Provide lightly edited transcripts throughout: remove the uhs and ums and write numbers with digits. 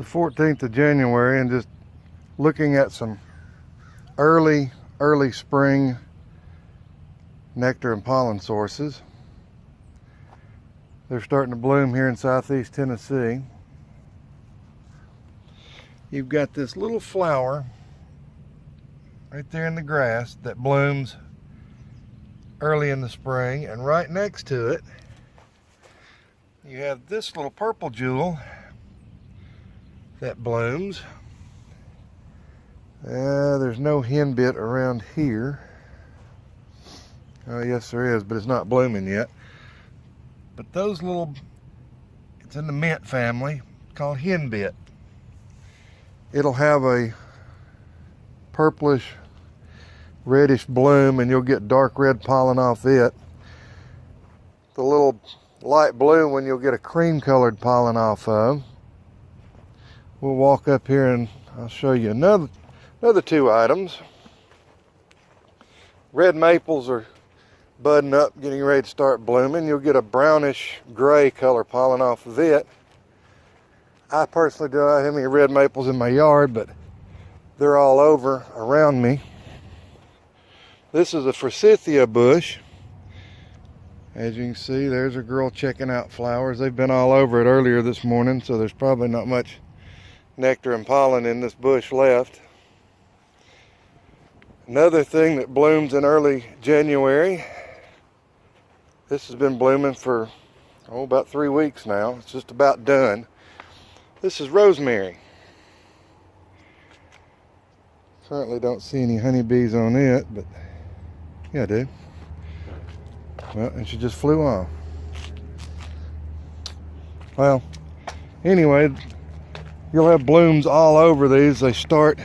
the 14th of January and just looking at some early spring nectar and pollen sources. They're starting to bloom here in southeast Tennessee. You've got this little flower right there in the grass that blooms early in the spring, and right next to it you have this little purple jewel that blooms. There's no henbit around here. Oh yes there is, but it's not blooming yet. But those little, it's in the mint family, called henbit. It'll have a purplish reddish bloom and you'll get dark red pollen off it. The little light blue one you'll get a cream colored pollen off of. We'll walk up here and I'll show you another two items. Red maples are budding up, getting ready to start blooming. You'll get a brownish gray color pollen off of it. I personally don't have any red maples in my yard, but they're all over around me. This is a forsythia bush. As you can see, there's a girl checking out flowers. They've been all over it earlier this morning, so there's probably not much nectar and pollen in this bush left. Another thing that blooms in early January, this has been blooming for about 3 weeks now. It's just about done. This is rosemary. Currently don't see any honeybees on it, but yeah I do. Well, and she just flew off. Well, anyway, you'll have blooms all over these. They start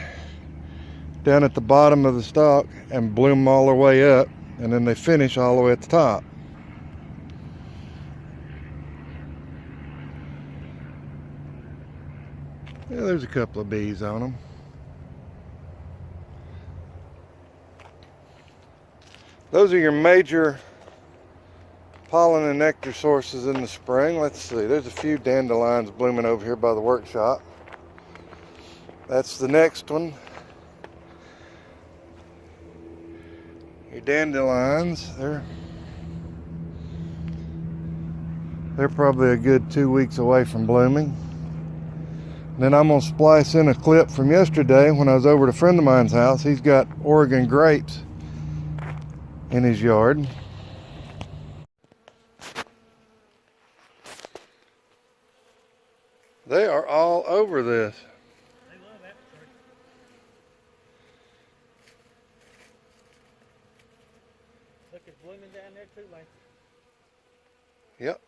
down at the bottom of the stalk and bloom all their way up, and then they finish all the way at the top. Yeah, there's a couple of bees on them. Those are your major pollen and nectar sources in the spring. Let's see, there's a few dandelions blooming over here by the workshop. That's the next one. Your dandelions, they're probably a good 2 weeks away from blooming. Then I'm going to splice in a clip from yesterday when I was over at a friend of mine's house. He's got Oregon grapes in his yard. They are all over this. They love that tree. Look, it's blooming down there too, Lane. Yep.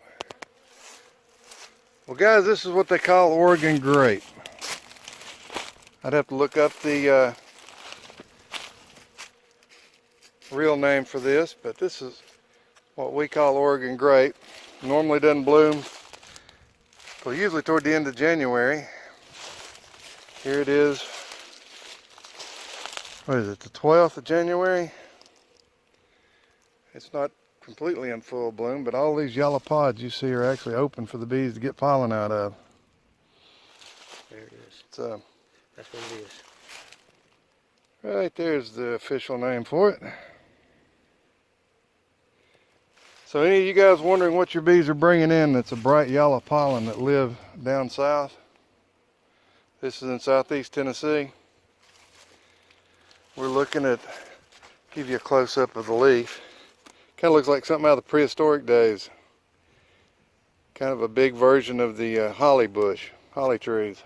Well guys, this is what they call Oregon grape. I'd have to look up the real name for this, but this is what we call Oregon grape. Normally doesn't bloom till usually toward the end of January. Here it is. What is it, the 12th of January? It's not completely in full bloom, but all these yellow pods you see are actually open for the bees to get pollen out of. There it is. So that's what it is. Right there's the official name for it. So any of you guys wondering what your bees are bringing in that's a bright yellow pollen that live down south? This is in southeast Tennessee. We're looking at, give you a close-up of the leaf. Kind of looks like something out of the prehistoric days. Kind of a big version of the holly bush, holly trees.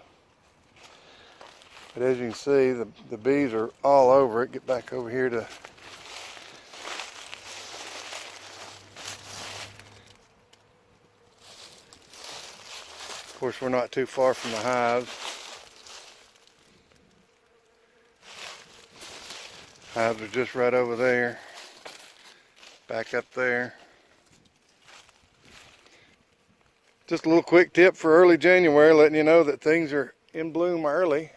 But as you can see, the bees are all over it. Get back over here to of course we're not too far from the hives. Hives are just right over there. Back up there. Just a little quick tip for early January, letting you know that things are in bloom early.